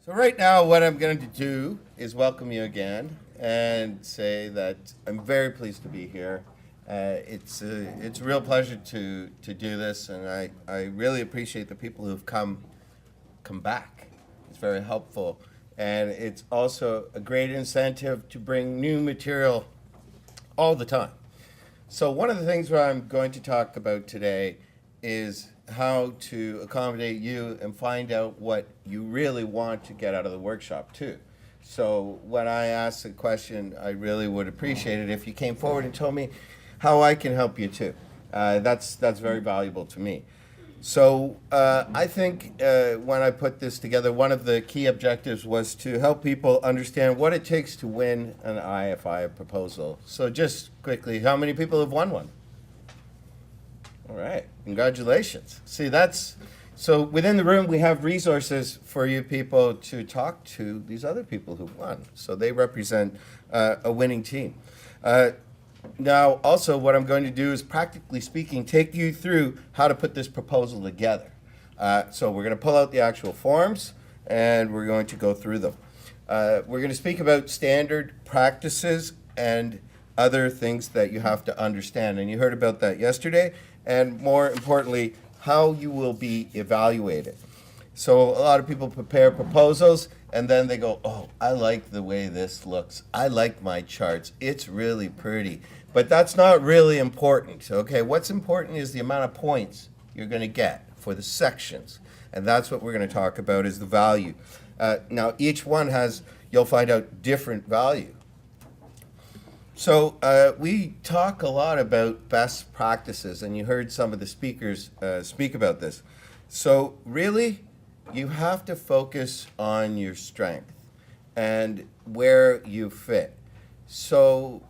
So right now, what I'm going to do is welcome you again and say that I'm very pleased to be here. It's a real pleasure to do this, and I really appreciate the people who've come back. It's very helpful, and it's also a great incentive to bring new material all the time. So one of the things that I'm going to talk about today is how to accommodate you and find out what you really want to get out of the workshop too. So when I ask the question, I really would appreciate it if you came forward and told me how I can help you too. That's very valuable to me. So I think when I put this together, one of the key objectives was to help people understand what it takes to win an IFI proposal. So just quickly, how many people have won one? All right, congratulations. See, so within the room we have resources for you people to talk to these other people who've won. So they represent a winning team. Now, also what I'm going to do is, practically speaking, take you through how to put this proposal together. So we're going to pull out the actual forms and we're going to go through them. We're going to speak about standard practices and other things that you have to understand. And you heard about that yesterday. And more importantly, how you will be evaluated. So a lot of people prepare proposals and then they go, oh, I like the way this looks. I like my charts. It's really pretty. But that's not really important, okay? What's important is the amount of points you're going to get for the sections. And that's what we're going to talk about, is the value. Now, each one has, you'll find out, different value. So we talk a lot about best practices, and you heard some of the speakers speak about this. So really, you have to focus on your strength and where you fit. So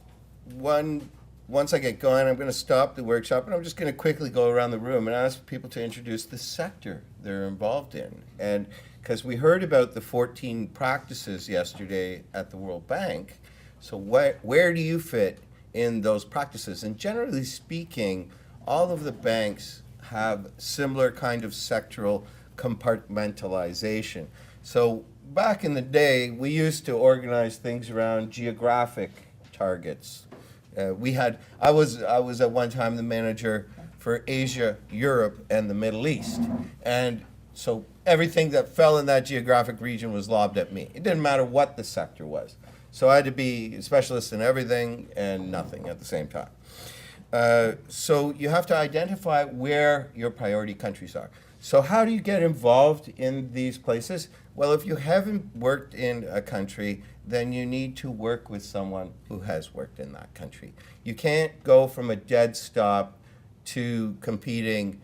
once I get going, I'm going to stop the workshop, and I'm just going to quickly go around the room and ask people to introduce the sector they're involved in. And because we heard about the 14 practices yesterday at the World Bank, so where do you fit in those practices? And generally speaking, all of the banks have similar kind of sectoral compartmentalization. So back in the day, we used to organize things around geographic targets. I was at one time the manager for Asia, Europe, and the Middle East. And so everything that fell in that geographic region was lobbed at me. It didn't matter what the sector was. So I had to be a specialist in everything and nothing at the same time. So you have to identify where your priority countries are. So how do you get involved in these places? Well, if you haven't worked in a country, then you need to work with someone who has worked in that country. You can't go from a dead stop to competing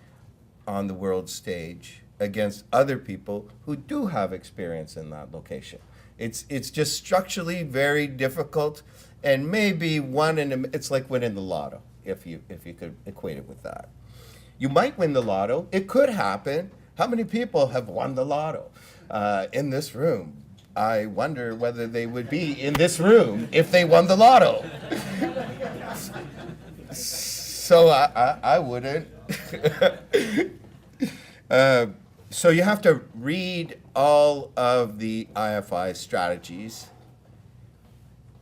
on the world stage against other people who do have experience in that location. It's just structurally very difficult, and maybe it's like winning the lotto, if you could equate it with that. You might win the lotto. It could happen. How many people have won the lotto in this room? I wonder whether they would be in this room if they won the lotto. So I wouldn't. So you have to read all of the IFI strategies.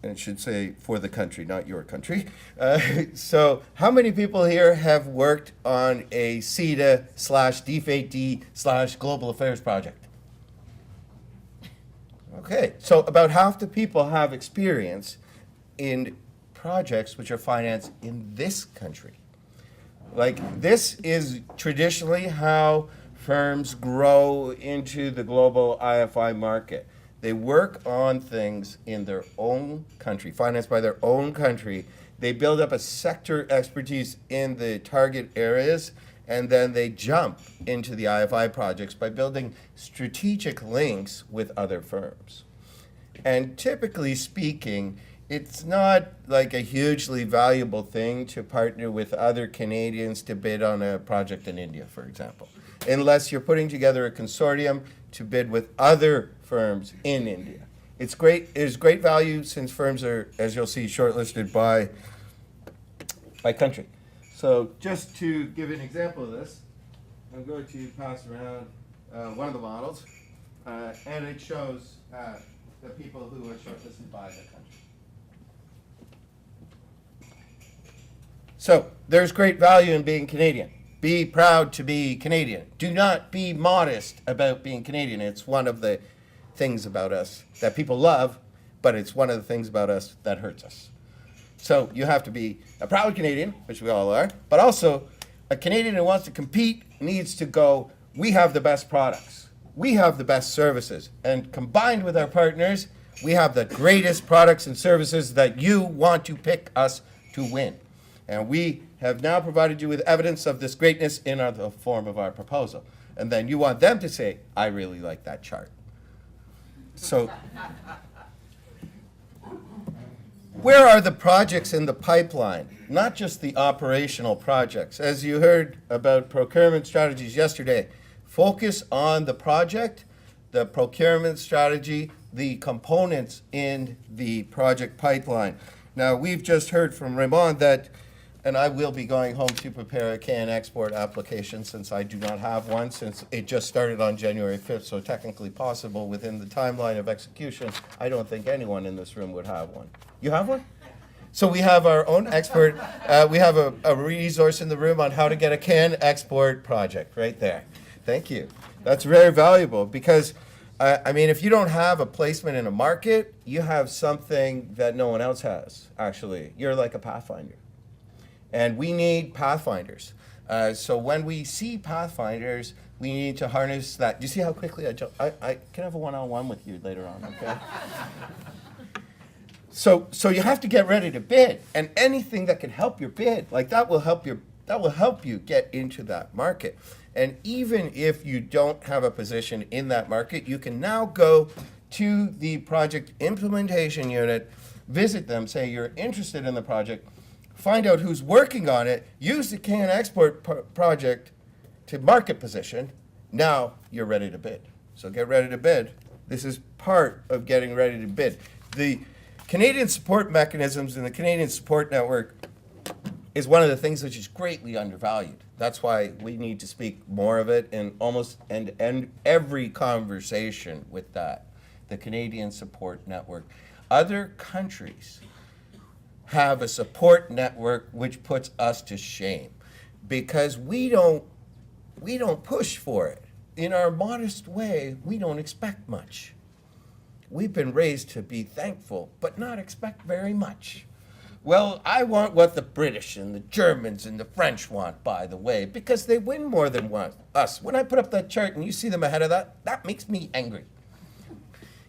And it should say for the country, not your country. So how many people here have worked on a CETA/D/global affairs project? Okay, so about half the people have experience in projects which are financed in this country. Like, this is traditionally how firms grow into the global IFI market. They work on things in their own country, financed by their own country. They build up a sector expertise in the target areas, and then they jump into the IFI projects by building strategic links with other firms. And typically speaking, it's not like a hugely valuable thing to partner with other Canadians to bid on a project in India, for example, unless you're putting together a consortium to bid with other firms in India. It's great. There's great value since firms are, as you'll see, shortlisted by country. So just to give an example of this, I'm going to pass around one of the models. and it shows the people who are shortlisted by the country. So there's great value in being Canadian. Be proud to be Canadian. Do not be modest about being Canadian. It's one of the things about us that people love, but it's one of the things about us that hurts us. So you have to be a proud Canadian, which we all are, but also a Canadian who wants to compete needs to go, we have the best products. We have the best services. And combined with our partners, we have the greatest products and services that you want to pick us to win. And we have now provided you with evidence of this greatness in the form of our proposal. And then you want them to say, I really like that chart. So where are the projects in the pipeline? Not just the operational projects. As you heard about procurement strategies yesterday, focus on the project, the procurement strategy, the components in the project pipeline. Now, we've just heard from Raymond that, and I will be going home to prepare a can export application since I do not have one, since it just started on January 5th, so technically possible within the timeline of execution. I don't think anyone in this room would have one. You have one? So we have our own expert. We have a resource in the room on how to get a can export project right there. Thank you. That's very valuable because, I mean, if you don't have a placement in a market, you have something that no one else has, actually. You're like a pathfinder. And we need pathfinders. So when we see pathfinders, we need to harness that. Do you see how quickly I jump? I can have a one-on-one with you later on, okay? So you have to get ready to bid, and anything that can help your bid, like that will help you get into that market. And even if you don't have a position in that market, you can now go to the project implementation unit, visit them, say you're interested in the project, find out who's working on it, use the can export project to market position. Now you're ready to bid. So get ready to bid. This is part of getting ready to bid. The Canadian support mechanisms and the Canadian support network is one of the things which is greatly undervalued. That's why we need to speak more of it in almost and every conversation with that, the Canadian support network. Other countries have a support network which puts us to shame because we don't push for it. In our modest way, we don't expect much. We've been raised to be thankful, but not expect very much. Well, I want what the British and the Germans and the French want, by the way, because they win more than us. When I put up that chart and you see them ahead of that makes me angry.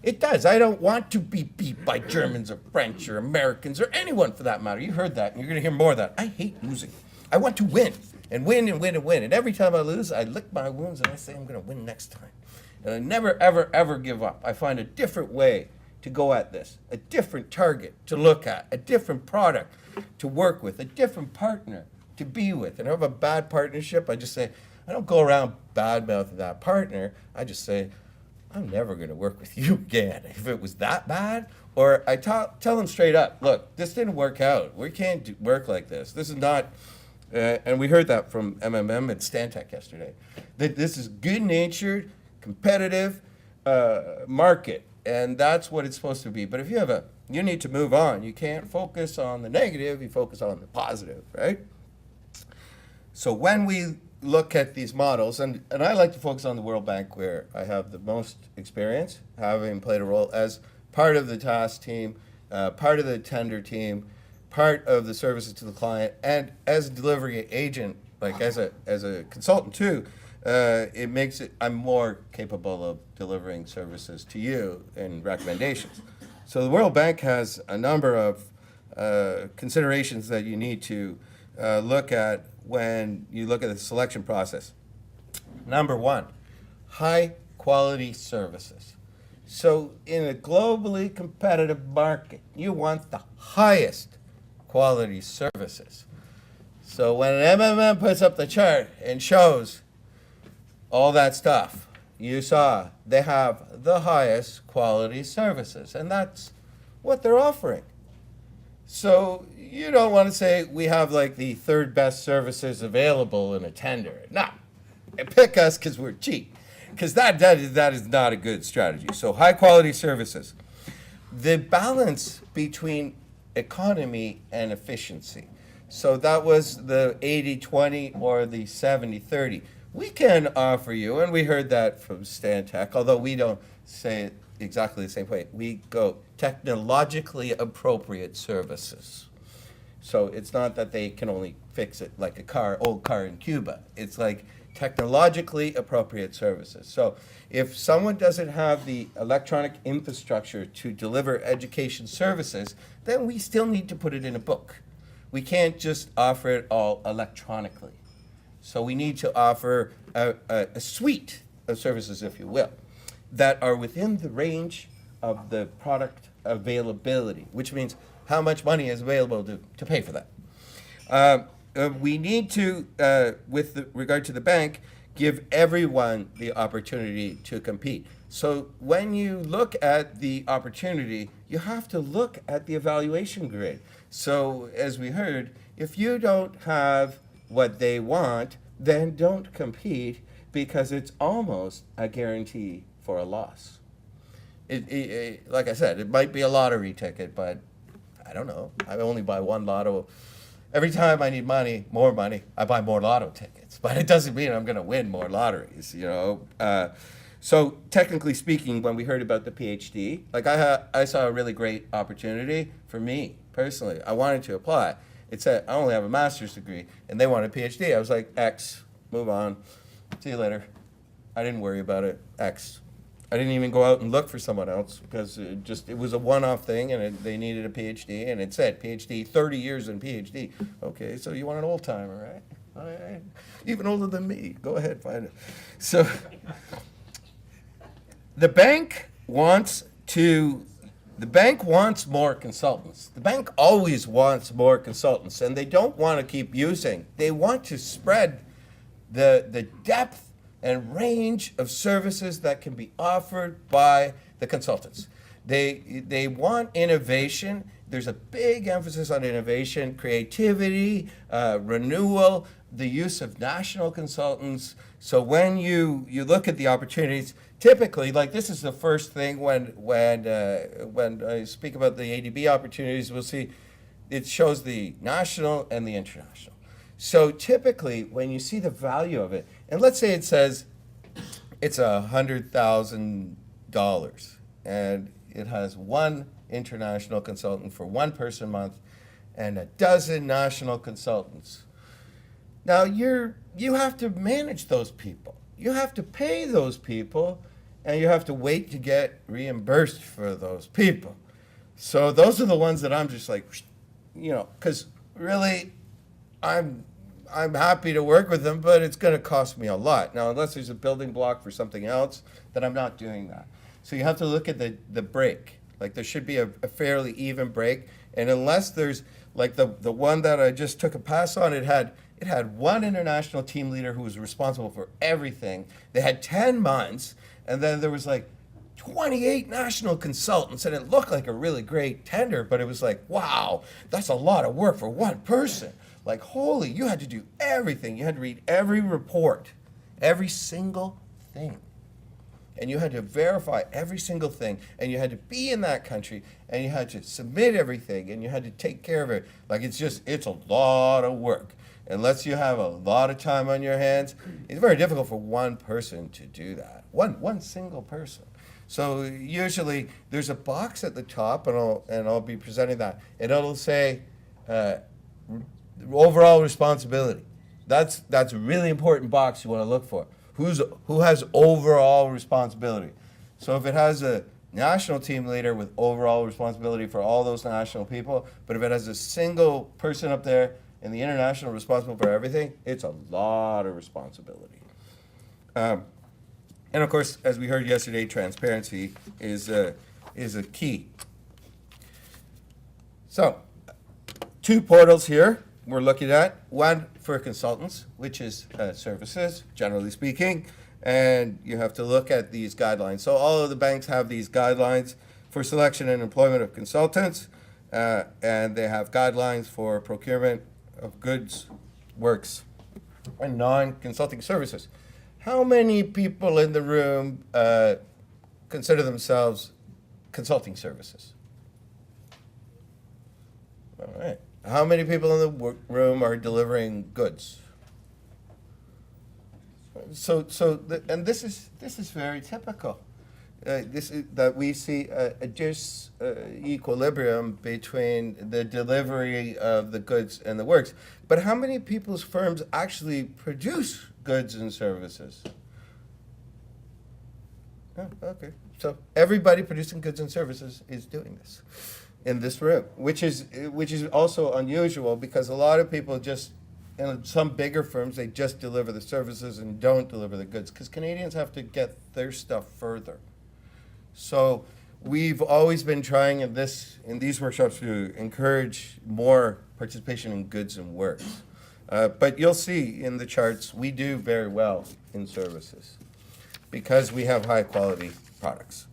It does. I don't want to be beat by Germans or French or Americans or anyone for that matter. You heard that, and you're going to hear more of that. I hate losing. I want to win and win and win and win. And every time I lose, I lick my wounds and I say I'm going to win next time. And I never, ever, ever give up. I find a different way to go at this, a different target to look at, a different product to work with, a different partner to be with. And if I have a bad partnership, I just say, I don't go around bad-mouthing that partner. I just say, I'm never going to work with you again. If it was that bad, or I tell them straight up, look, this didn't work out. We can't work like this. This is not, and we heard that from MMM and Stantec yesterday, that this is good-natured, competitive market, and that's what it's supposed to be. But if you need to move on. You can't focus on the negative, you focus on the positive, right? So when we look at these models, and I like to focus on the World Bank where I have the most experience, having played a role as part of the task team, part of the tender team, part of the services to the client, and as a delivery agent, like as a consultant too, it makes it, I'm more capable of delivering services to you and recommendations. So the World Bank has a number of considerations that you need to look at when you look at the selection process. Number one, high quality services. So in a globally competitive market, you want the highest quality services. So when an MMM puts up the chart and shows all that stuff, you saw they have the highest quality services, and that's what they're offering. So you don't want to say we have like the third best services available in a tender. No, pick us because we're cheap. because that is not a good strategy. So high quality services. The balance between economy and efficiency. So that was the 80-20 or the 70-30. We can offer you, and we heard that from Stantec, although we don't say it exactly the same way. We go technologically appropriate services. So it's not that they can only fix it like old car in Cuba. It's like technologically appropriate services. So if someone doesn't have the electronic infrastructure to deliver education services, then we still need to put it in a book. We can't just offer it all electronically. So we need to offer a suite of services, if you will, that are within the range of the product availability, which means how much money is available to pay for that. We need to, with regard to the bank, give everyone the opportunity to compete. So when you look at the opportunity, you have to look at the evaluation grid. So as we heard, if you don't have what they want, then don't compete, because it's almost a guarantee for a loss. Like I said, it might be a lottery ticket, but I don't know. I only buy one lotto. Every time I need more money, I buy more lotto tickets. But it doesn't mean I'm going to win more lotteries, you know. So technically speaking, when we heard about the PhD, like I saw a really great opportunity for me personally. I wanted to apply. It said I only have a master's degree, and they wanted a PhD. I was like, X, move on. See you later. I didn't worry about it. X. I didn't even go out and look for someone else, because it was a one-off thing, and they needed a PhD, and it said PhD, 30 years in PhD. Okay, so you want an old-timer, right? All right. Even older than me. Go ahead, find it. So the bank wants more consultants. The bank always wants more consultants, and they don't want to keep using. They want to spread the depth and range of services that can be offered by the consultants. They want innovation. There's a big emphasis on innovation, creativity, renewal, the use of national consultants. So when you look at the opportunities, typically, like this is the first thing when I speak about the ADB opportunities, we'll see it shows the national and the international. So typically, when you see the value of it, and let's say it says it's $100,000, and it has one international consultant for one person a month, and a dozen national consultants. Now you have to manage those people. You have to pay those people, and you have to wait to get reimbursed for those people. So those are the ones that I'm just like, you know, because really, I'm happy to work with them, but it's going to cost me a lot. Now, unless there's a building block for something else, then I'm not doing that. So you have to look at the break. Like there should be a fairly even break. And unless there's, like the one that I just took a pass on, it had one international team leader who was responsible for everything. They had 10 months, and then there was like 28 national consultants, and it looked like a really great tender, but it was like, wow, that's a lot of work for one person. Like, holy, you had to do everything. You had to read every report, every single thing. And you had to verify every single thing, and you had to be in that country, and you had to submit everything, and you had to take care of it. Like, it's a lot of work. Unless you have a lot of time on your hands, it's very difficult for one person to do that. One single person. So usually there's a box at the top, and I'll be presenting that, and it'll say overall responsibility. That's a really important box you want to look for. Who has overall responsibility? So if it has a national team leader with overall responsibility for all those national people, but if it has a single person up there and the international responsible for everything, it's a lot of responsibility. And of course, as we heard yesterday, transparency is a key. So, two portals here we're looking at. One for consultants, which is services, generally speaking, and you have to look at these guidelines. So all of the banks have these guidelines for selection and employment of consultants, and they have guidelines for procurement of goods, works, and non-consulting services. How many people in the room consider themselves consulting services? All right. How many people in the room are delivering goods? And this is very typical. This is that we see a equilibrium between the delivery of the goods and the works. But how many people's firms actually produce goods and services? Oh, okay. So everybody producing goods and services is doing this in this room, which is also unusual because a lot of people just, in some bigger firms, they just deliver the services and don't deliver the goods because Canadians have to get their stuff further. So we've always been trying in these workshops to encourage more participation in goods and works. But you'll see in the charts, we do very well in services because we have high quality products.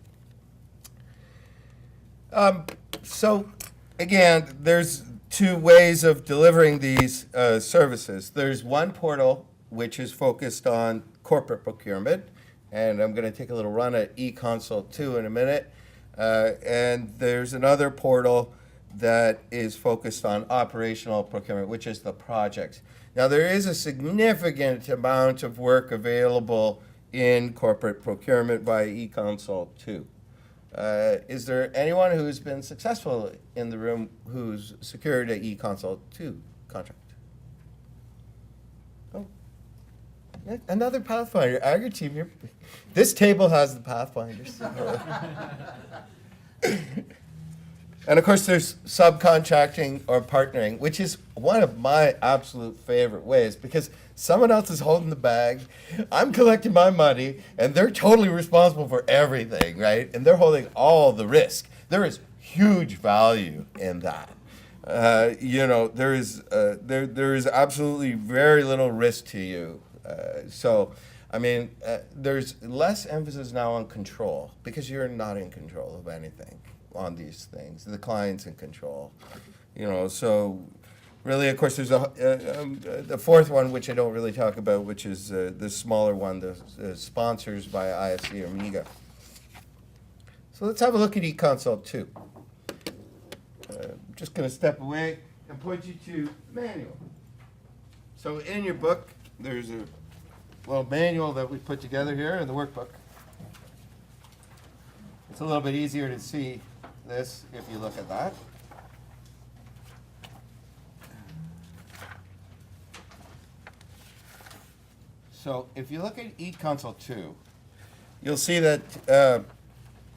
So again, there's two ways of delivering these services. There's one portal which is focused on corporate procurement, and I'm going to take a little run at EconSoul 2 in a minute. And there's another portal that is focused on operational procurement, which is the projects. Now, there is a significant amount of work available in corporate procurement by EconSoul 2. Is there anyone who's been successful in the room who's secured a EconSoul 2 contract? Oh, another Pathfinder. Our team here. This table has the Pathfinders. And of course, there's subcontracting or partnering, which is one of my absolute favorite ways because someone else is holding the bag, I'm collecting my money, and they're totally responsible for everything, right? And they're holding all the risk. There is huge value in that. There is absolutely very little risk to you. There's less emphasis now on control because you're not in control of anything on these things. The client's in control, so really, of course, there's the fourth one, which I don't really talk about, which is the smaller one, the sponsors by IFI or MEGA. So let's have a look at EconSoul 2. I'm just going to step away and point you to manual. So in your book, there's a little manual that we put together here in the workbook. It's a little bit easier to see this if you look at that. So if you look at EconSoul 2, you'll see that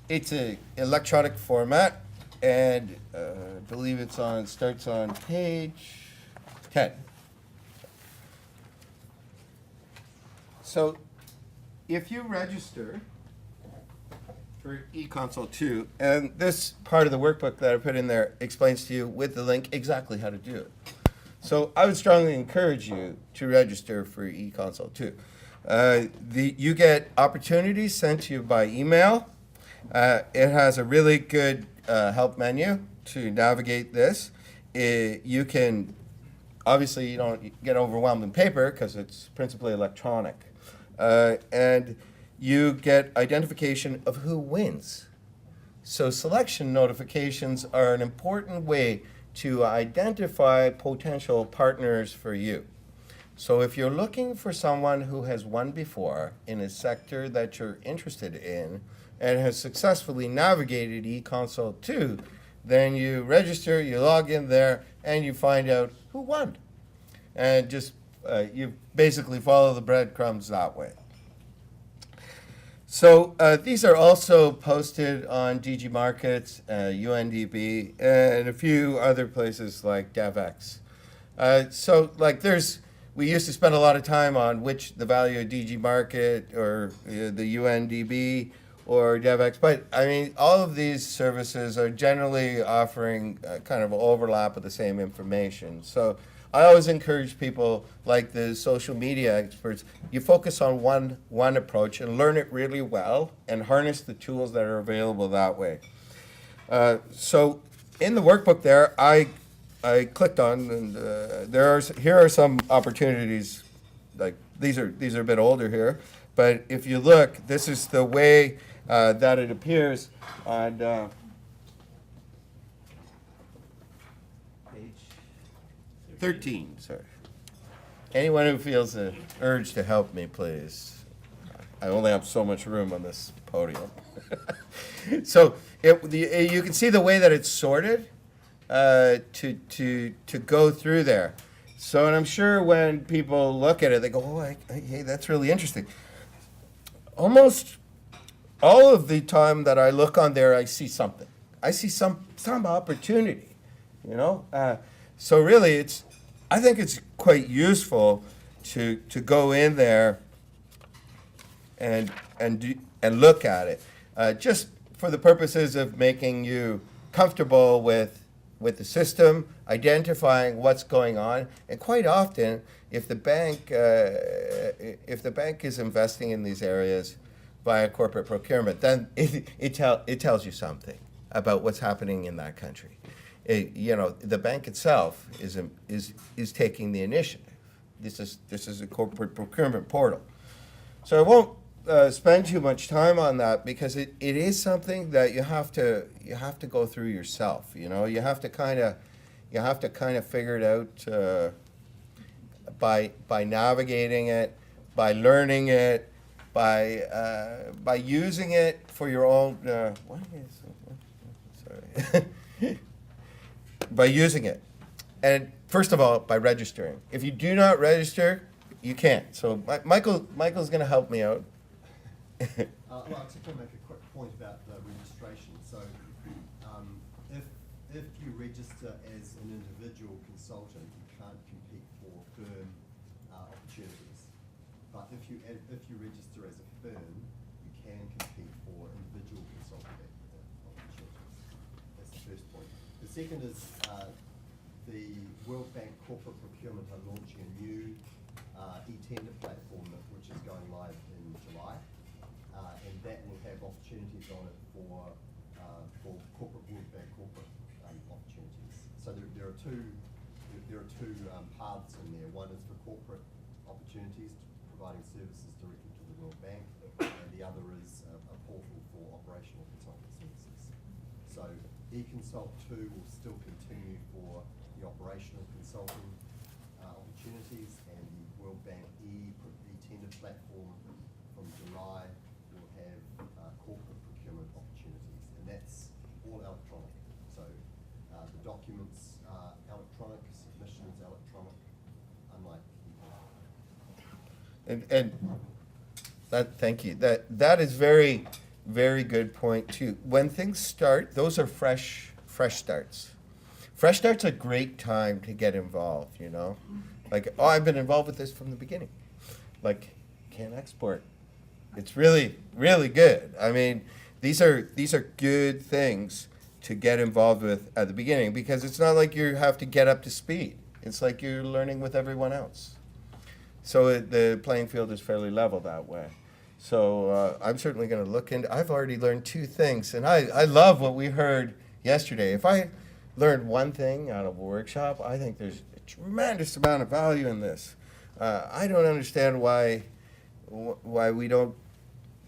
it's an electronic format, and I believe it starts on page 10. So if you register for EconSoul 2, and this part of the workbook that I put in there explains to you with the link exactly how to do it. So I would strongly encourage you to register for EconSoul 2. You get opportunities sent to you by email. It has a really good help menu to navigate this. You don't get overwhelmed in paper because it's principally electronic. And you get identification of who wins. So selection notifications are an important way to identify potential partners for you. So if you're looking for someone who has won before in a sector that you're interested in and has successfully navigated EconSoul 2, then you register, you log in there, and you find out who won. And just you basically follow the breadcrumbs that way. So these are also posted on DG Markets, UNDB, and a few other places like DevX. We used to spend a lot of time on the value of DG Market or the UNDB or DevX, but all of these services are generally offering kind of overlap of the same information. So I always encourage people like the social media experts, you focus on one approach and learn it really well and harness the tools that are available that way. So in the workbook there, I clicked on, and here are some opportunities. Like these are a bit older here. But if you look, this is the way that it appears on page 13. Sorry. Anyone who feels the urge to help me, please. I only have so much room on this podium. So you can see the way that it's sorted to go through there. So, and I'm sure when people look at it, they go, oh, hey, that's really interesting. Almost all of the time that I look on there, I see something. I see some opportunity, you know? So really, I think it's quite useful to go in there and look at it, just for the purposes of making you comfortable with the system, identifying what's going on, and quite often, if the bank is investing in these areas via corporate procurement, then it tells you something about what's happening in that country. The bank itself is taking the initiative. This is a corporate procurement portal. So I won't spend too much time on that because it is something that you have to go through yourself. You know, you have to kind of figure it out by navigating it, by learning it, by using it for your own. Sorry. By using it, and first of all, by registering. If you do not register, you can't. So Michael's going to help me out. Well, I just want to make a quick point about the registration. So, if you register as an individual consultant, you can't compete for firm opportunities. But if you register as a firm, you can compete for individual consultant opportunities. That's the first point. The second is the World Bank Corporate Procurement are launching a new e-tender platform which is going live in July. And that will have opportunities on it for corporate World Bank corporate opportunities. So there are two paths in there. One is for corporate opportunities, providing services directly to the World Bank, and the other is a portal for operational consulting services. So EconSoul 2 will still continue for the operational consulting opportunities, and the World Bank e-tender platform from July will have corporate procurement opportunities, and that's all electronic. So the documents are electronic, submissions electronic, unlike And thank you. That is very, very good point too. When things start, those are fresh starts. Fresh start's a great time to get involved, you know? Like, oh, I've been involved with this from the beginning. Like, can't export. It's really, really good. I mean, these are good things to get involved with at the beginning because it's not like you have to get up to speed. It's like you're learning with everyone else. So the playing field is fairly level that way. So I'm certainly going to look into. I've already learned 2 things, and I love what we heard yesterday. If I learned one thing out of a workshop, I think there's a tremendous amount of value in this. I don't understand why we don't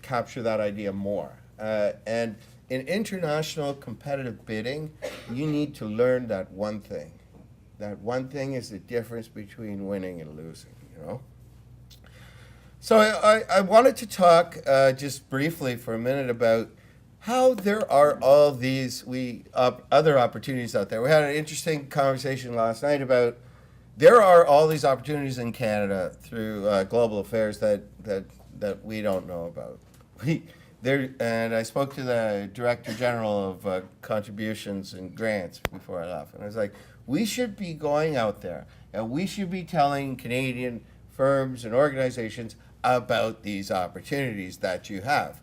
capture that idea more. And in international competitive bidding, you need to learn that one thing. That one thing is the difference between winning and losing, you know? So I wanted to talk just briefly for a minute about how there are all these other opportunities out there. We had an interesting conversation last night about there are all these opportunities in Canada through global affairs that we don't know about. And I spoke to the Director General of Contributions and Grants before I left, and I was like, we should be going out there and we should be telling Canadian firms and organizations about these opportunities that you have.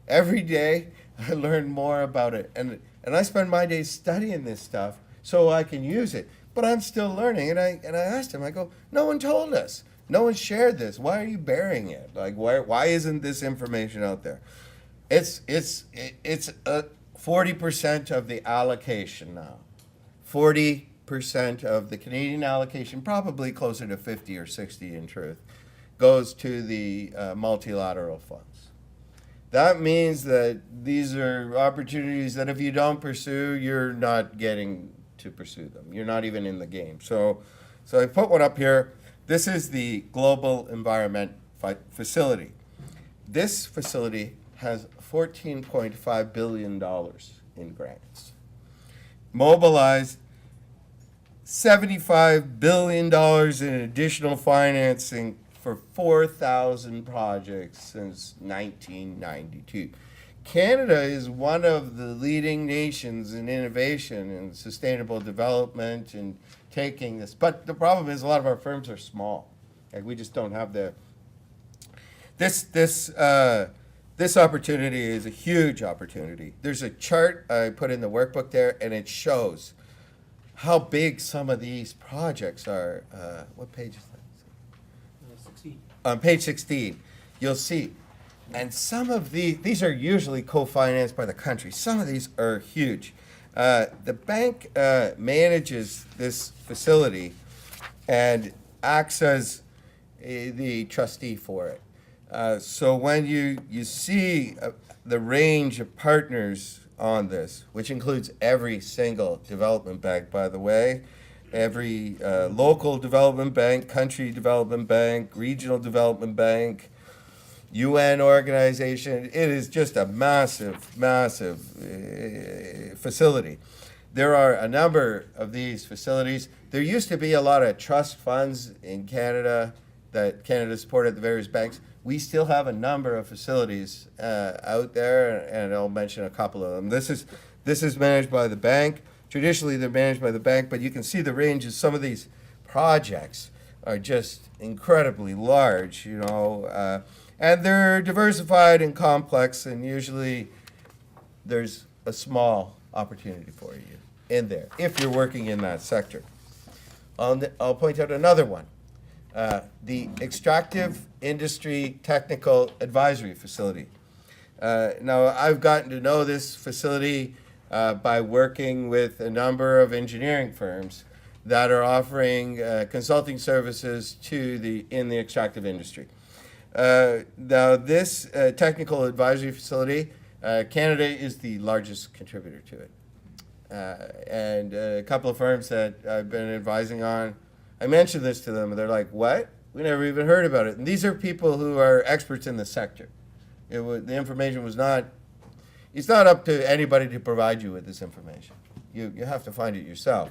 Every day I learn more about it, and I spend my days studying this stuff so I can use it. But I'm still learning, and I asked him, I go, no one told us. No one shared this. Why are you burying it? Like, why isn't this information out there? It's 40% of the allocation now. 40% of the Canadian allocation, probably closer to 50 or 60 in truth, goes to the multilateral funds. That means that these are opportunities that if you don't pursue, you're not getting to pursue them. You're not even in the game. So I put one up here. This is the Global Environment Facility. This facility has $14.5 billion in grants. Mobilized $75 billion in additional financing for 4,000 projects since 1992. Canada is one of the leading nations in innovation and sustainable development and taking this. But the problem is a lot of our firms are small. Like we just don't have the... This opportunity is a huge opportunity. There's a chart I put in the workbook there, and it shows how big some of these projects are. What page is that? 16. On page 16, you'll see. And some of these are usually co-financed by the country. Some of these are huge. The bank manages this facility and acts as the trustee for it. So when you see the range of partners on this, which includes every single development bank, by the way, every local development bank, country development bank, regional development bank, UN organization. It is just a massive, massive facility. There are a number of these facilities. There used to be a lot of trust funds in Canada that Canada supported the various banks. We still have a number of facilities out there, and I'll mention a couple of them. This is managed by the bank. Traditionally, they're managed by the bank, but you can see the ranges. Some of these projects are just incredibly large, you know, and they're diversified and complex, and usually there's a small opportunity for you in there if you're working in that sector. I'll point out another one. The Extractive Industry Technical Advisory Facility. Now, I've gotten to know this facility by working with a number of engineering firms that are offering consulting services in the extractive industry. Now, this technical advisory facility, Canada is the largest contributor to it. And a couple of firms that I've been advising on, I mentioned this to them, and they're like, what? We never even heard about it. And these are people who are experts in the sector. The information was not, it's not up to anybody to provide you with this information. You have to find it yourself.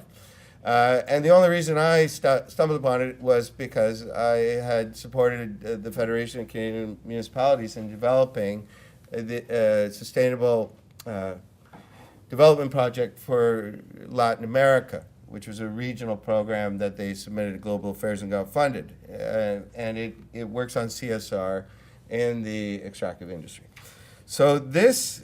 And the only reason I stumbled upon it was because I had supported the Federation of Canadian Municipalities in developing the sustainable development project for Latin America, which was a regional program that they submitted to Global Affairs and got funded. And it works on CSR in the extractive industry. So this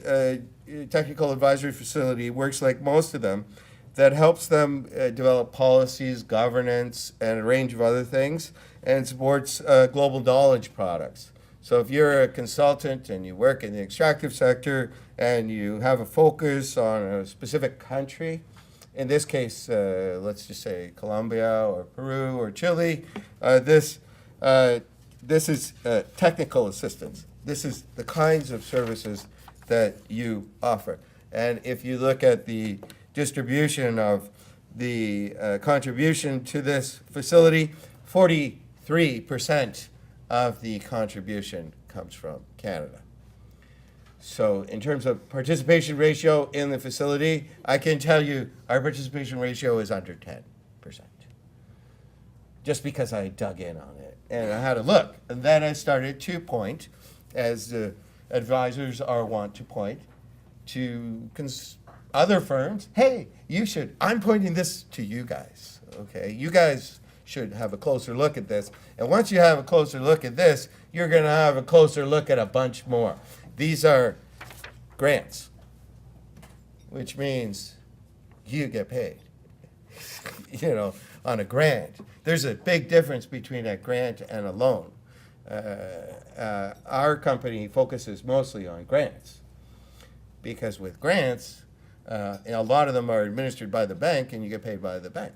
technical advisory facility works like most of them, that helps them develop policies, governance, and a range of other things, and supports global knowledge products. So if you're a consultant and you work in the extractive sector and you have a focus on a specific country, in this case, let's just say Colombia or Peru or Chile, this is technical assistance. This is the kinds of services that you offer. And if you look at the distribution of the contribution to this facility, 43% of the contribution comes from Canada. So in terms of participation ratio in the facility, I can tell you our participation ratio is under 10%. Just because I dug in on it and I had a look. And then I started to point, as advisors are wont to point, to other firms. Hey, you should, I'm pointing this to you guys, okay? You guys should have a closer look at this. And once you have a closer look at this, you're going to have a closer look at a bunch more. These are grants, which means you get paid, you know, on a grant. There's a big difference between a grant and a loan. Our company focuses mostly on grants because with grants, a lot of them are administered by the bank and you get paid by the bank.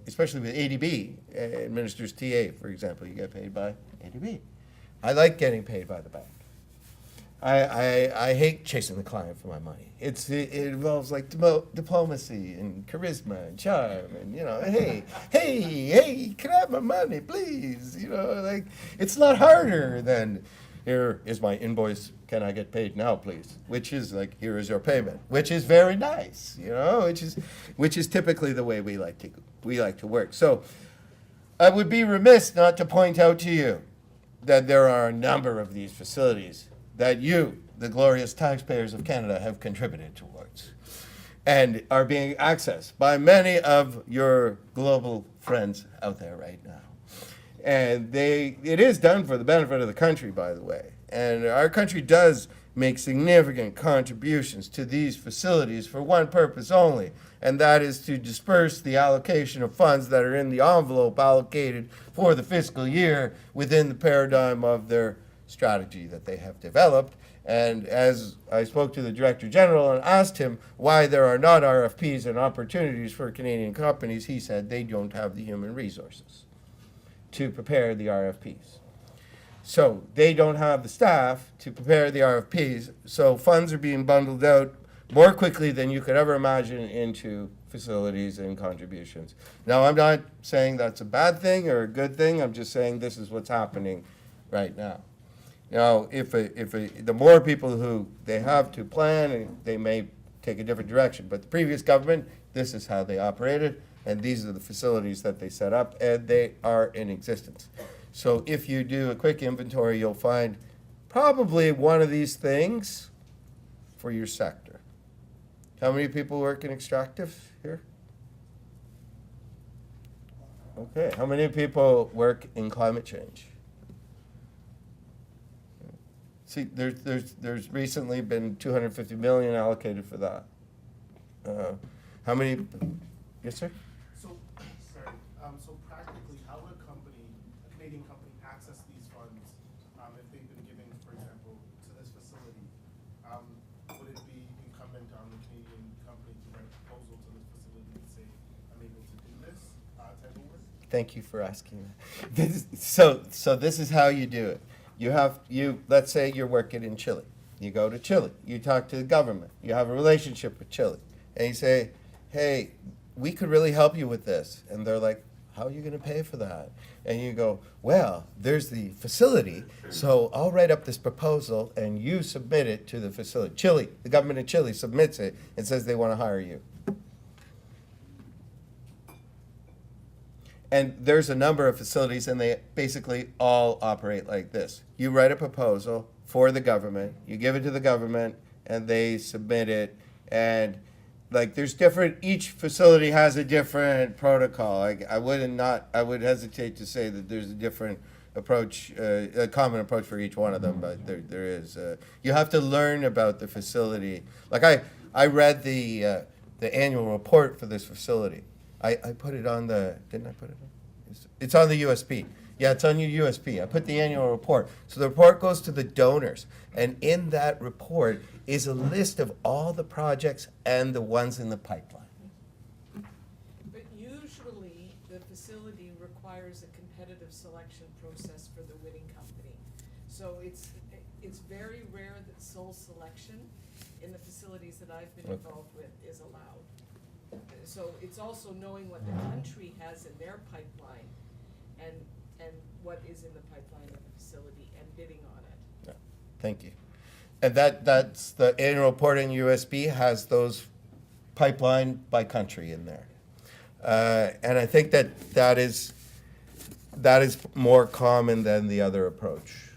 especially with ADB, administers TA, for example, you get paid by ADB. I like getting paid by the bank. I hate chasing the client for my money. It involves like diplomacy and charisma and charm and, you know, hey, can I have my money, please? You know, like, it's not harder than, here is my invoice, can I get paid now, please? Which is like, here is your payment, which is very nice, you know, which is typically the way we like to work. So I would be remiss not to point out to you that there are a number of these facilities that you, the glorious taxpayers of Canada, have contributed towards and are being accessed by many of your global friends out there right now. And it is done for the benefit of the country, by the way. And our country does make significant contributions to these facilities for one purpose only, and that is to disperse the allocation of funds that are in the envelope allocated for the fiscal year within the paradigm of their strategy that they have developed. And as I spoke to the Director General and asked him why there are not RFPs and opportunities for Canadian companies, he said they don't have the human resources to prepare the RFPs. So they don't have the staff to prepare the RFPs, so funds are being bundled out more quickly than you could ever imagine into facilities and contributions. Now, I'm not saying that's a bad thing or a good thing, I'm just saying this is what's happening right now. Now, the more people who they have to plan, they may take a different direction. But the previous government, this is how they operated, and these are the facilities that they set up, and they are in existence. So if you do a quick inventory, you'll find probably one of these things for your sector. How many people work in extractive here? Okay, how many people work in climate change? See, there's recently been $250 million allocated for that. How many? Yes, sir. So, sorry. So practically, how would a Canadian company, access these funds if they've been given, for example, to this facility? Would it be incumbent on the Canadian company to write a proposal to this facility and say, "I'm able to do this type of work"? Thank you for asking that. So this is how you do it. Let's say you're working in Chile. You go to Chile. You talk to the government. You have a relationship with Chile. And you say, hey, we could really help you with this. And they're like, how are you going to pay for that? And you go, well, there's the facility, so I'll write up this proposal and you submit it to the facility. Chile, the government of Chile submits it and says they want to hire you. And there's a number of facilities, and they basically all operate like this. You write a proposal for the government, you give it to the government, and they submit it. And like, there's each facility has a different protocol. I would hesitate to say that there's a different approach, a common approach for each one of them, but there is. You have to learn about the facility. Like I read the annual report for this facility. I put it on didn't I put it on? It's on the USP. Yeah, it's on your USP. I put the annual report. So the report goes to the donors. And in that report is a list of all the projects and the ones in the pipeline. But usually, the facility requires a competitive selection process for the winning company. So it's very rare that sole selection in the facilities that I've been involved with is allowed. So it's also knowing what the country has in their pipeline and what is in the pipeline of the facility and bidding on it. Yeah. Thank you. And that's the annual report in USB has those pipeline by country in there. And I think that is more common than the other approach.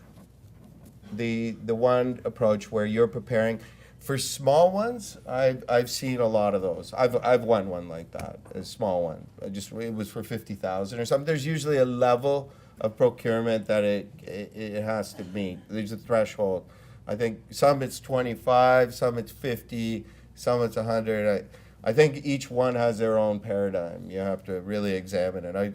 The one approach where you're preparing for small ones, I've seen a lot of those. I've won one like that, a small one. It was for 50,000 or something. There's usually a level of procurement that it has to meet. There's a threshold. I think some it's 25, some it's 50, some it's 100. I think each one has their own paradigm. You have to really examine it. I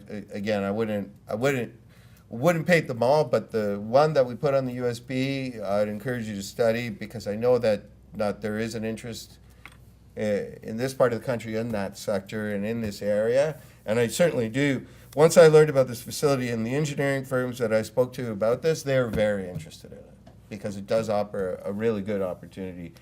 wouldn't paint them all, but the one that we put on the USB, I'd encourage you to study because I know that there is an interest in this part of the country in that sector and in this area. And I certainly do. Once I learned about this facility and the engineering firms that I spoke to about this, they were very interested in it because it does offer a really good opportunity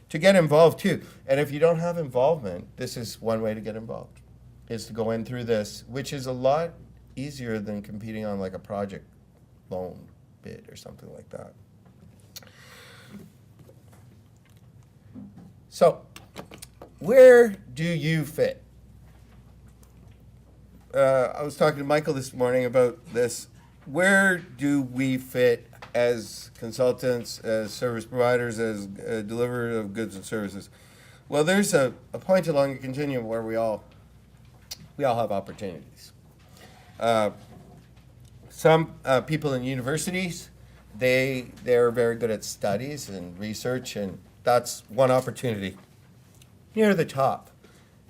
to get involved too. And if you don't have involvement, this is one way to get involved, is to go in through this, which is a lot easier than competing on like a project loan bid or something like that. So, where do you fit? I was talking to Michael this morning about this. Where do we fit as consultants, as service providers, as deliverers of goods and services? Well, there's a point along the continuum where we all have opportunities. Some people in universities, they're very good at studies and research, and that's one opportunity. Near the top,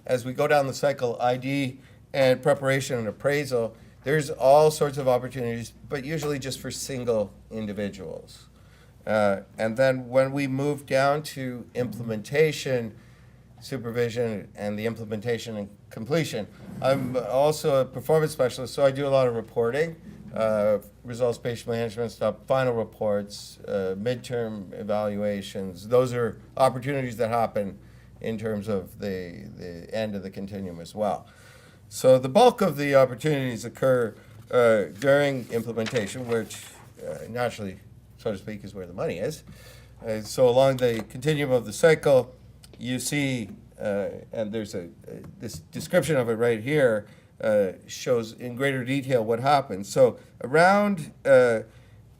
as we go down the cycle, ID and preparation and appraisal, there's all sorts of opportunities, but usually just for single individuals. And then when we move down to implementation, supervision, and the implementation and completion, I'm also a performance specialist, so I do a lot of reporting, results-based management stuff, final reports, midterm evaluations. Those are opportunities that happen in terms of the end of the continuum as well. So the bulk of the opportunities occur during implementation, which naturally, so to speak, is where the money is. So along the continuum of the cycle, you see, and there's this description of it right here, shows in greater detail what happens. So around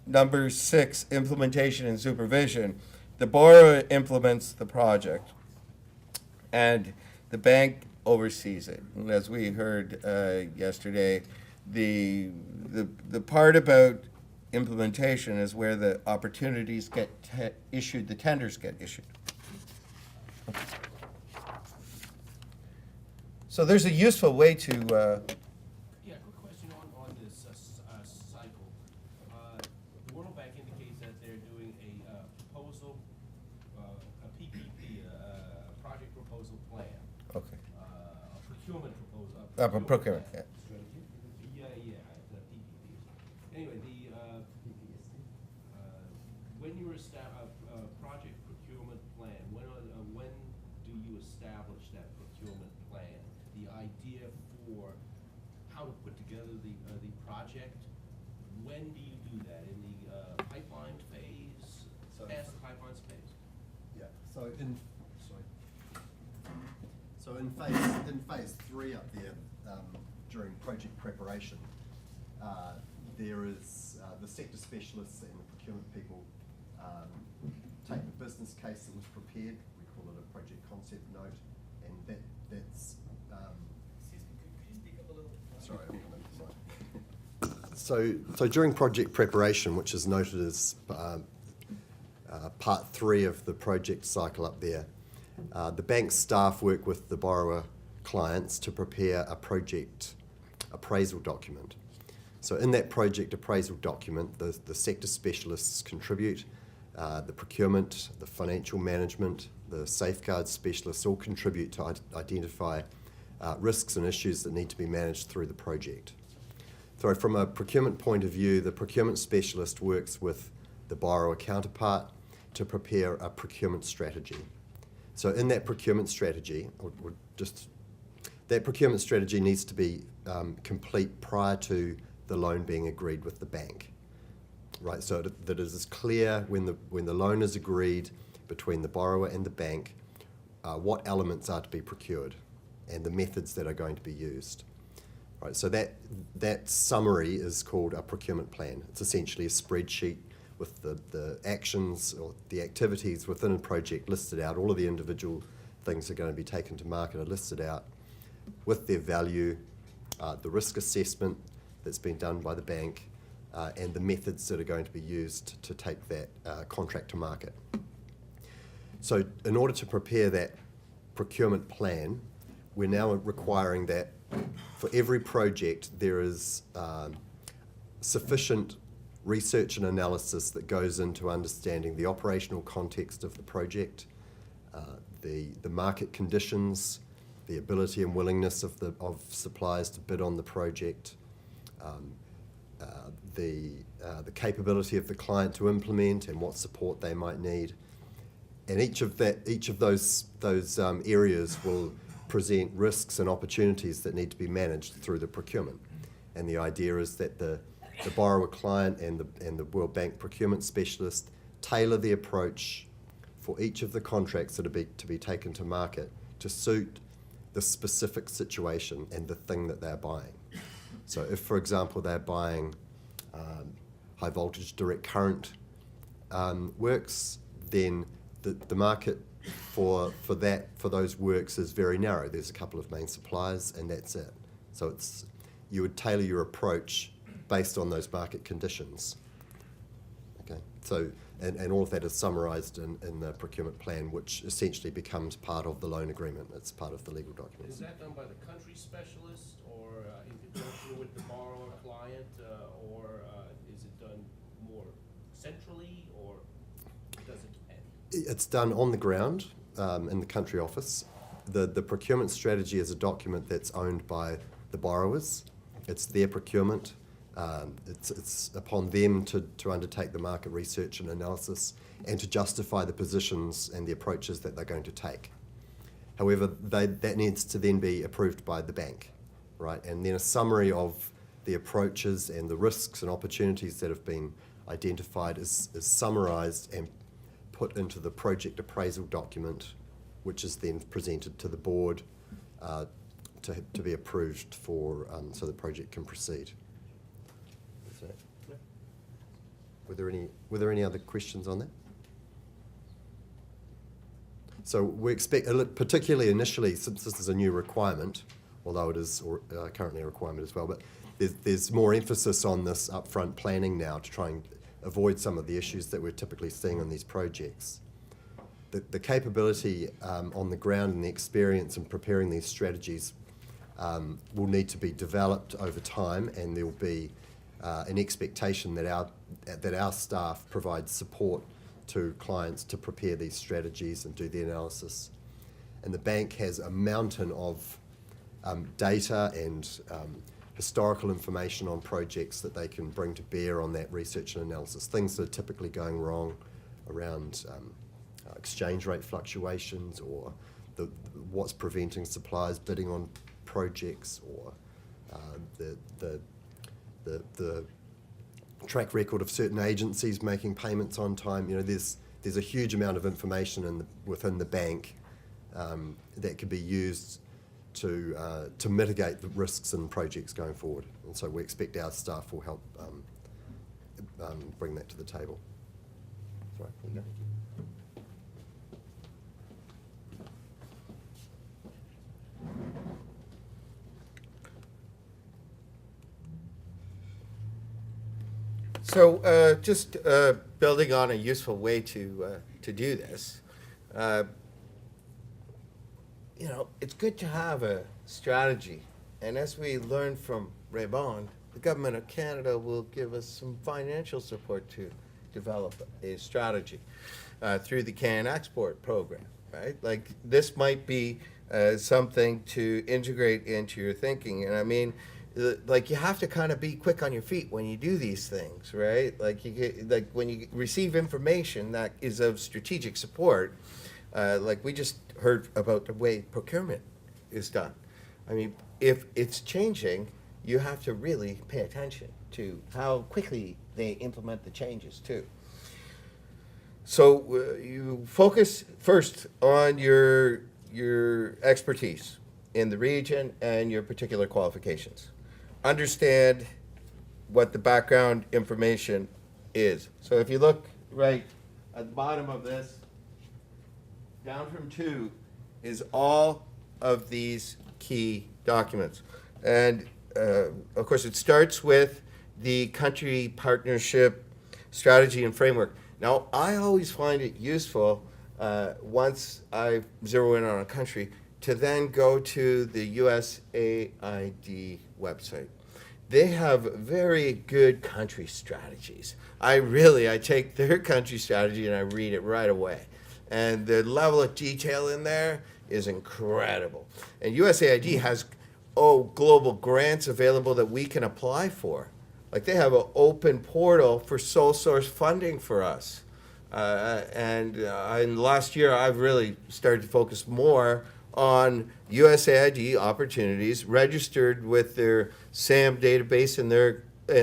number 6, implementation and supervision, the borrower implements the project, and the bank oversees it. And as we heard yesterday, the part about implementation is where the opportunities get issued, the tenders get issued. So there's a useful way to. Yeah, quick question on this cycle. The World Bank indicates that they're doing a proposal, a PPP, a project proposal plan. Okay. A procurement proposal. Procurement. Yeah. Yeah, the PPP. Anyway, when you establish a project procurement plan, when do you establish that procurement plan? The idea for how to put together the project. When do you do that? In the pipeline phase, past the pipeline phase? Yeah, so in phase 3 up there, during project preparation, there is the sector specialists and the procurement people take the business case that was prepared. We call it a project concept note, and that's. Excuse me, could you speak up a little? Sorry, I'm coming to So during project preparation, which is noted as part 3 of the project cycle up there, the bank staff work with the borrower clients to prepare a project appraisal document. So in that project appraisal document, the sector specialists contribute, the procurement, the financial management, the safeguards specialists all contribute to identify risks and issues that need to be managed through the project. So from a procurement point of view, the procurement specialist works with the borrower counterpart to prepare a procurement strategy. So in that procurement strategy, that procurement strategy needs to be complete prior to the loan being agreed with the bank, right? So that it is clear when the loan is agreed between the borrower and the bank, what elements are to be procured and the methods that are going to be used. Right, so that summary is called a procurement plan. It's essentially a spreadsheet with the actions or the activities within a project listed out. All of the individual things that are going to be taken to market are listed out with their value, the risk assessment that's been done by the bank, and the methods that are going to be used to take that contract to market. So in order to prepare that procurement plan, we're now requiring that for every project there is sufficient research and analysis that goes into understanding the operational context of the project, the market conditions, the ability and willingness of suppliers to bid on the project, the capability of the client to implement and what support they might need. And each of those areas will present risks and opportunities that need to be managed through the procurement. And the idea is that the borrower client and the World Bank procurement specialist tailor the approach for each of the contracts that are to be taken to market to suit the specific situation and the thing that they're buying. So if, for example, they're buying high voltage direct current works, then the market for those works is very narrow. There's a couple of main suppliers and that's it. So you would tailor your approach based on those market conditions. Okay, so and all of that is summarised in the procurement plan, which essentially becomes part of the loan agreement. It's part of the legal documents. Is that done by the country specialist, or in conjunction with the borrower client, or is it done more centrally, or does it depend? It's done on the ground in the country office. The procurement strategy is a document that's owned by the borrowers. It's their procurement. It's upon them to undertake the market research and analysis and to justify the positions and the approaches that they're going to take. However, that needs to then be approved by the bank, right? And then a summary of the approaches and the risks and opportunities that have been identified is summarised and put into the project appraisal document, which is then presented to the board to be approved for so the project can proceed. Were there any other questions on that? So we expect, particularly initially, since this is a new requirement, although it is currently a requirement as well, but there's more emphasis on this upfront planning now to try and avoid some of the issues that we're typically seeing on these projects. The capability on the ground and the experience in preparing these strategies will need to be developed over time, and there will be an expectation that our staff provide support to clients to prepare these strategies and do the analysis. And the bank has a mountain of data and historical information on projects that they can bring to bear on that research and analysis. Things that are typically going wrong around exchange rate fluctuations, or what's preventing suppliers bidding on projects, or the track record of certain agencies making payments on time. You know, there's a huge amount of information within the bank that can be used to mitigate the risks in projects going forward. And so we expect our staff will help bring that to the table. Sorry. Okay. So just building on a useful way to do this, you know, it's good to have a strategy. And as we learned from Raybon, the Government of Canada will give us some financial support to develop a strategy through the Can Export program, right? Like, this might be something to integrate into your thinking. And I mean, like, you have to kind of be quick on your feet when you do these things, right? Like, when you receive information that is of strategic support, like we just heard about the way procurement is done. I mean, if it's changing, you have to really pay attention to how quickly they implement the changes too. So you focus first on your expertise in the region and your particular qualifications. Understand what the background information is. So if you look right at the bottom of this, down from 2 is all of these key documents. And of course, it starts with the country partnership strategy and framework. Now, I always find it useful once I zero in on a country to then go to the USAID website. They have very good country strategies. I take their country strategy and I read it right away. And the level of detail in there is incredible. And USAID has, global grants available that we can apply for. Like they have an open portal for sole source funding for us. And in the last year, I've really started to focus more on USAID opportunities registered with their SAM database and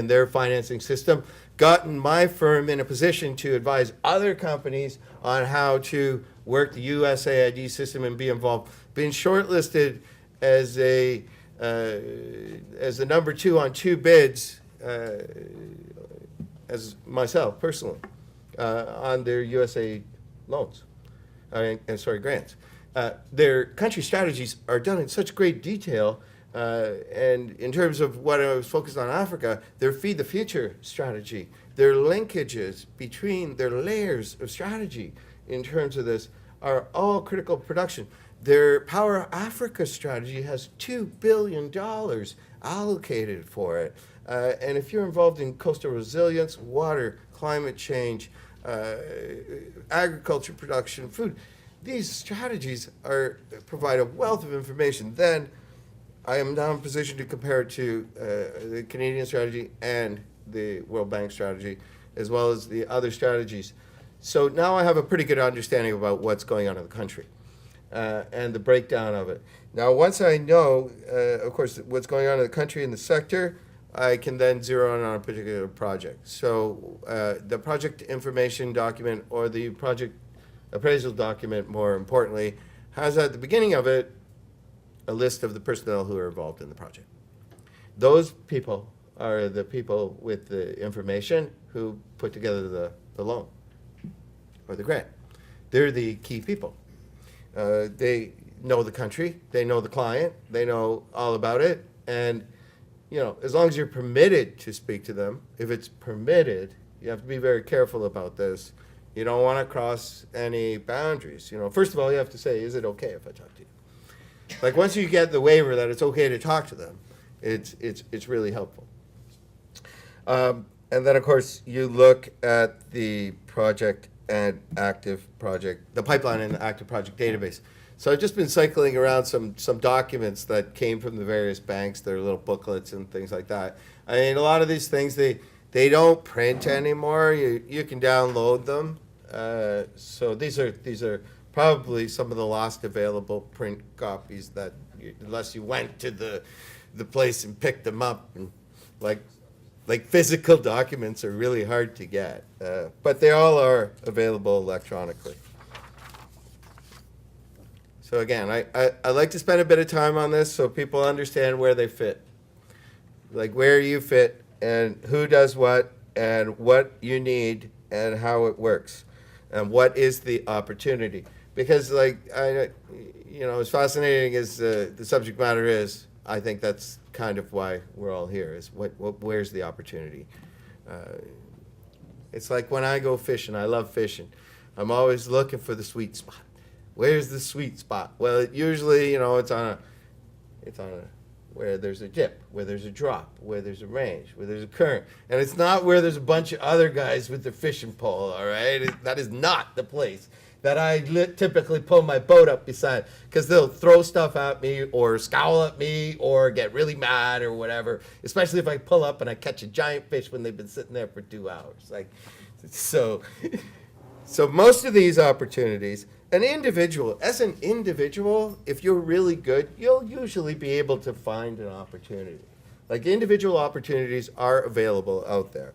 their financing system, gotten my firm in a position to advise other companies on how to work the USAID system and be involved. Been shortlisted as the number 2 on 2 bids, as myself personally, on their USA loans, grants. Their country strategies are done in such great detail, and in terms of what I was focused on Africa, their Feed the Future strategy, their linkages between their layers of strategy in terms of this are all critical production. Their Power Africa strategy has $2 billion allocated for it. And if you're involved in coastal resilience, water, climate change, agriculture production, food, these strategies provide a wealth of information. Then I am now in position to compare it to the Canadian strategy and the World Bank strategy, as well as the other strategies. So now I have a pretty good understanding about what's going on in the country and the breakdown of it. Now, once I know, of course, what's going on in the country and the sector, I can then zero in on a particular project. So the project information document, or the project appraisal document, more importantly, has at the beginning of it a list of the personnel who are involved in the project. Those people are the people with the information who put together the loan or the grant. They're the key people. They know the country, they know the client, they know all about it, and as long as you're permitted to speak to them, if it's permitted, you have to be very careful about this. You don't want to cross any boundaries. First of all, you have to say, is it okay if I talk to you? Like once you get the waiver that it's okay to talk to them, it's really helpful. And then of course you look at the project and active project, the pipeline and the active project database. So I've just been cycling around some documents that came from the various banks, their little booklets and things like that. I mean, a lot of these things, they don't print anymore. You can download them. So these are probably some of the last available print copies that, unless you went to the place and picked them up, and like physical documents are really hard to get. But they all are available electronically. So again, I like to spend a bit of time on this so people understand where they fit. Like where you fit and who does what and what you need and how it works and what is the opportunity. Because as fascinating as the subject matter is, I think that's kind of why we're all here, is where's the opportunity. It's like when I go fishing, I love fishing. I'm always looking for the sweet spot. Where's the sweet spot? Well, usually, it's on where there's a dip, where there's a drop, where there's a range, where there's a current. And it's not where there's a bunch of other guys with their fishing pole, all right? That is not the place that I typically pull my boat up beside, because they'll throw stuff at me or scowl at me or get really mad or whatever, especially if I pull up and I catch a giant fish when they've been sitting there for 2 hours. So most of these opportunities, as an individual, if you're really good, you'll usually be able to find an opportunity. Like individual opportunities are available out there.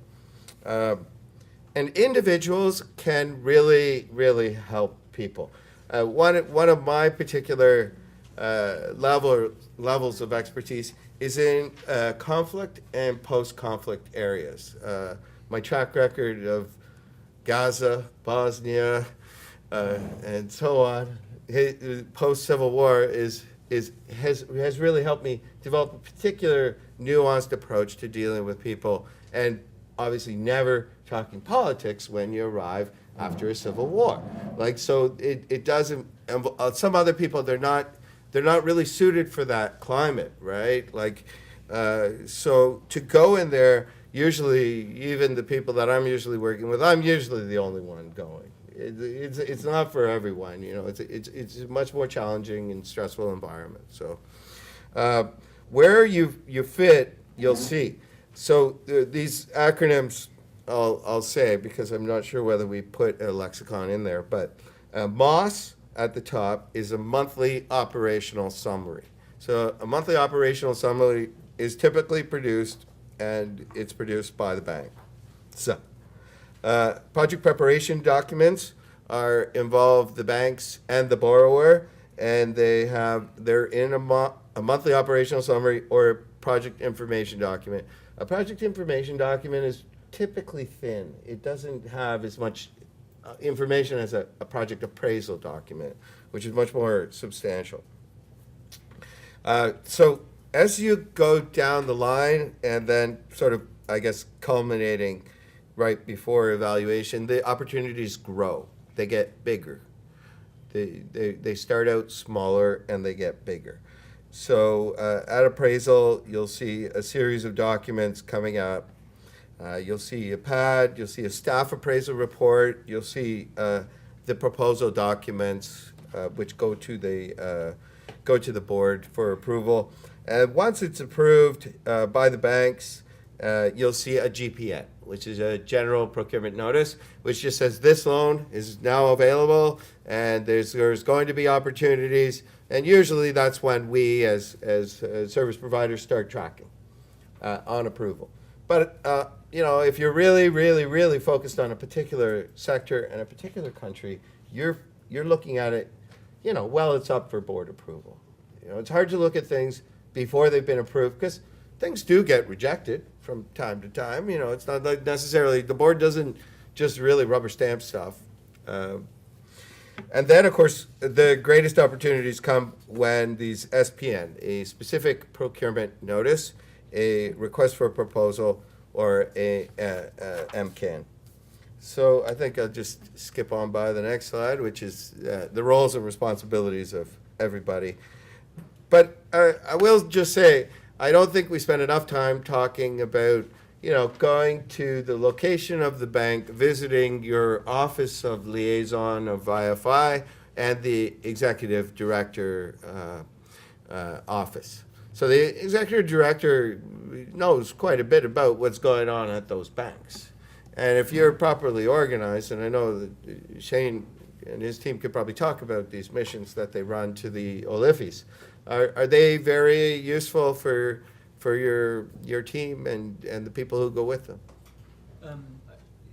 And individuals can really, really help people. One of my particular levels of expertise is in conflict and post-conflict areas. My track record of Gaza, Bosnia, and so on, post-Civil War has really helped me develop a particular nuanced approach to dealing with people, and obviously never talking politics when you arrive after a civil war. It doesn't. Some other people, they're not really suited for that climate, right? So to go in there, usually even the people that I'm usually working with, I'm usually the only one going. It's not for everyone, you know, it's a much more challenging and stressful environment, so. Where you fit, you'll see. So these acronyms, I'll say, because I'm not sure whether we put a lexicon in there, but MOS at the top is a monthly operational summary. So a monthly operational summary is typically produced, and it's produced by the bank. So project preparation documents involve the banks and the borrower, and they're in a monthly operational summary or a project information document. A project information document is typically thin. It doesn't have as much information as a project appraisal document, which is much more substantial. So as you go down the line and then sort of, I guess, culminating right before evaluation, the opportunities grow. They get bigger. They start out smaller and they get bigger. So at appraisal, you'll see a series of documents coming up. You'll see a PAD, you'll see a staff appraisal report, you'll see the proposal documents, which go to the board for approval. And once it's approved by the banks, you'll see a GPN, which is a general procurement notice, which just says this loan is now available and there's going to be opportunities. And usually that's when we as service providers start tracking on approval. But you know, if you're really, really, really focused on a particular sector and a particular country, you're looking at it, you know, well, it's up for board approval. You know, it's hard to look at things before they've been approved because things do get rejected from time to time. You know, it's not like necessarily, the board doesn't just really rubber stamp stuff. And then, of course, the greatest opportunities come when these SPN, a specific procurement notice, a request for a proposal, or a MCAN. So I think I'll just skip on by the next slide, which is the roles and responsibilities of everybody. But I will just say, I don't think we spend enough time talking about, you know, going to the location of the bank, visiting your office of liaison of IFI and the executive director office. So the executive director knows quite a bit about what's going on at those banks. And if you're properly organized, and I know that Shane and his team could probably talk about these missions that they run to the OLIFIs, are they very useful for your team and the people who go with them?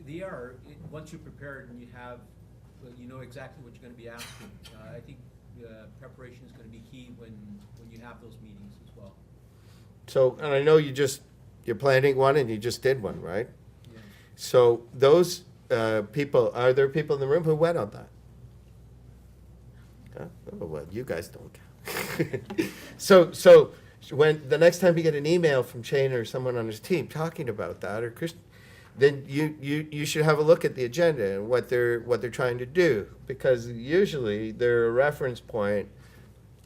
They are, once you're prepared and you have, you know exactly what you're going to be asking. I think preparation is going to be key when you have those meetings as well. So, and I know you're planning one and you just did one, right? Yeah. So those people, are there people in the room who went on that? Oh, well, you guys don't count. So when the next time you get an email from Shane or someone on his team talking about that, or Christian, then you should have a look at the agenda and what they're trying to do, because usually they're a reference point.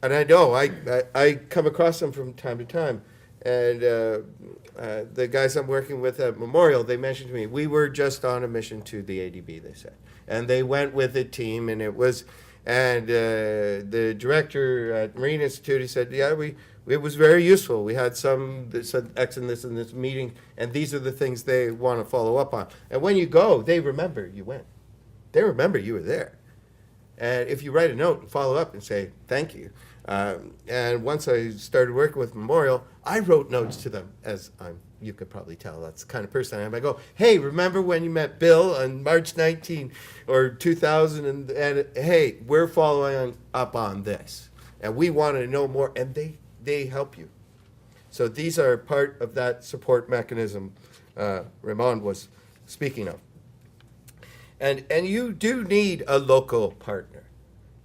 And I know I come across them from time to time, and the guys I'm working with at Memorial, they mentioned to me, we were just on a mission to the ADB, they said, and they went with a team, and it was. And the director at Marine Institute, he said, yeah, it was very useful. We had some that said X and this meeting, and these are the things they want to follow up on. And when you go, they remember you went. They remember you were there. And if you write a note and follow up and say, thank you. And once I started working with Memorial, I wrote notes to them, as you could probably tell that's the kind of person I am. I go, hey, remember when you met Bill on March 19 or 2000, and hey, we're following up on this, and we want to know more, and they help you. So these are part of that support mechanism Raymond was speaking of. And you do need a local partner.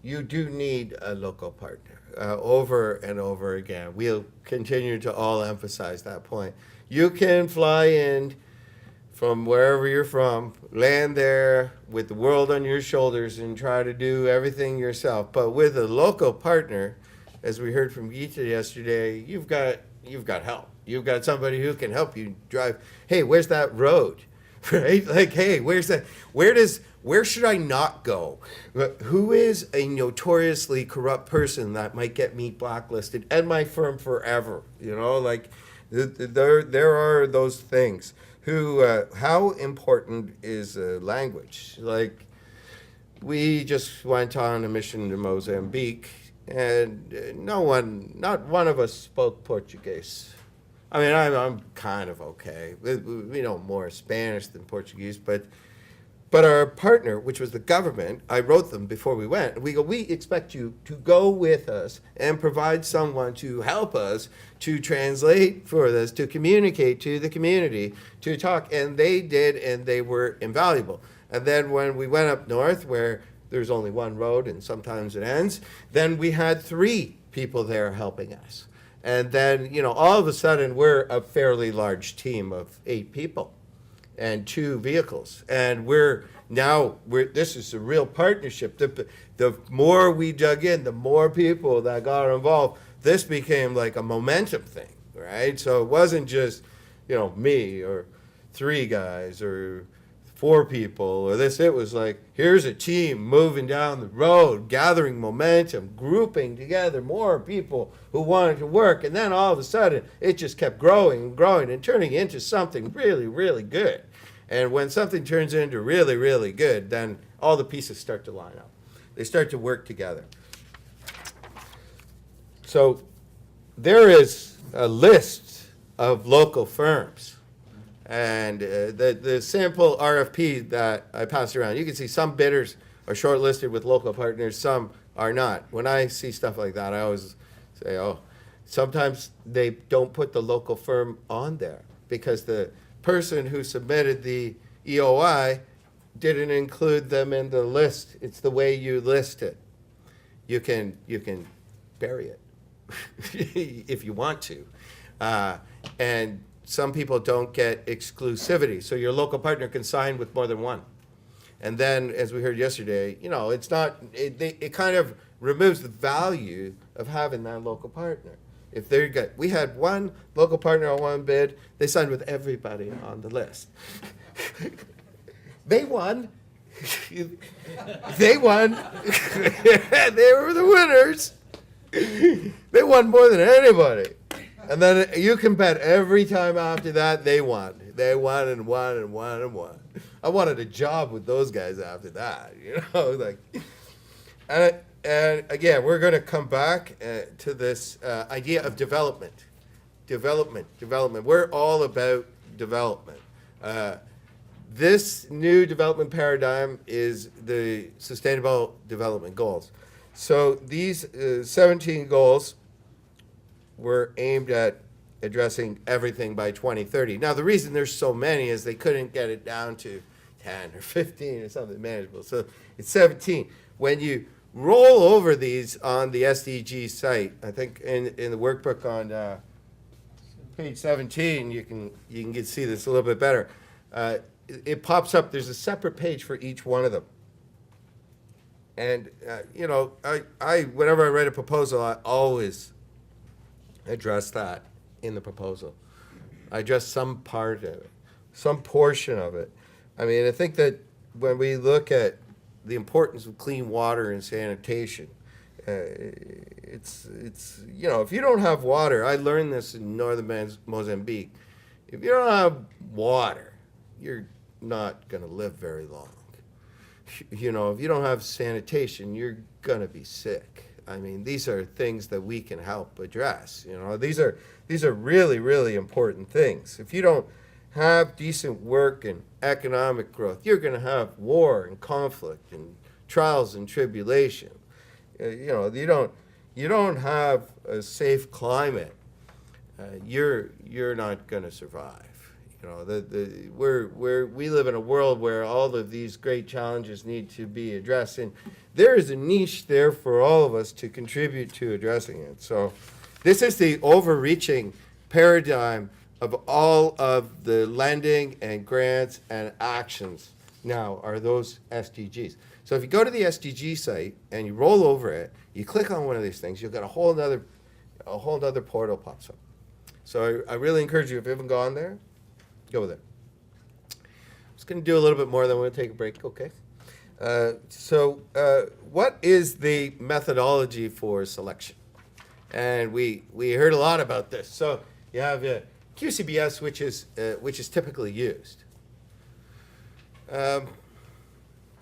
You do need a local partner over and over again. We'll continue to all emphasize that point. You can fly in from wherever you're from, land there with the world on your shoulders and try to do everything yourself. But with a local partner, as we heard from Gita yesterday, you've got help. You've got somebody who can help you drive. Hey, where's that road? Right? Like, hey, where's that? Where Where should I not go? Who is a notoriously corrupt person that might get me blacklisted and my firm forever? You know, like there are those things. How important is language? Like, we just went on a mission to Mozambique, and not one of us spoke Portuguese. I mean, I'm kind of okay. We know more Spanish than Portuguese, but our partner, which was the government, I wrote them before we went. We go, we expect you to go with us and provide someone to help us to translate for this, to communicate to the community, to talk. And they did, and they were invaluable. And then when we went up north, where there's only one road and sometimes it ends, then we had 3 people there helping us. And then, you know, all of a sudden, we're a fairly large team of 8 people and 2 vehicles. And this is a real partnership. The more we dug in, the more people that got involved, this became like a momentum thing, right? So it wasn't just, you know, me or 3 guys or 4 people or this. It was like, here's a team moving down the road, gathering momentum, grouping together more people who wanted to work. And then all of a sudden, it just kept growing and growing and turning into something really, really good. And when something turns into really, really good, then all the pieces start to line up. They start to work together. So there is a list of local firms. And the sample RFP that I passed around, you can see some bidders are shortlisted with local partners, some are not. When I see stuff like that, I always say, oh, sometimes they don't put the local firm on there because the person who submitted the EOI didn't include them in the list. It's the way you list it. You can bury it if you want to. And some people don't get exclusivity, so your local partner can sign with more than one. And then, as we heard yesterday, you know, it kind of removes the value of having that local partner. If we had one local partner on one bid, they signed with everybody on the list. They won. They won. They were the winners. They won more than anybody. And then you can bet every time after that they won. They won and won and won and won. I wanted a job with those guys after that, you know, like. And again, we're going to come back to this idea of development. Development. We're all about development. This new development paradigm is the Sustainable Development Goals. So these 17 goals were aimed at addressing everything by 2030. Now, the reason there's so many is they couldn't get it down to 10 or 15 or something manageable. So it's 17. When you roll over these on the SDG site, I think in the workbook on page 17, you can see this a little bit better. It pops up. There's a separate page for each one of them. And, you know, whenever I write a proposal, I always address that in the proposal. I address some part of it, some portion of it. I mean, I think that when we look at the importance of clean water and sanitation, it's you know, if you don't have water, I learned this in northern Mozambique. If you don't have water, you're not going to live very long. You know, if you don't have sanitation, you're going to be sick. I mean, these are things that we can help address. You know, these are really, really important things. If you don't have decent work and economic growth, you're going to have war and conflict and trials and tribulation. You know, you don't have a safe climate, you're not going to survive. You know, we live in a world where all of these great challenges need to be addressed, and there is a niche there for all of us to contribute to addressing it. So this is the overreaching paradigm of all of the lending and grants and actions now are those SDGs. So if you go to the SDG site and you roll over it, you click on one of these things, you'll get a whole other portal pops up. So I really encourage you, if you haven't gone there, go there. I'm just going to do a little bit more, then we're going to take a break, okay? What is the methodology for selection? And we heard a lot about this. So you have QCBS, which is typically used.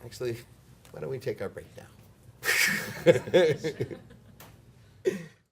Actually, why don't we take our break now?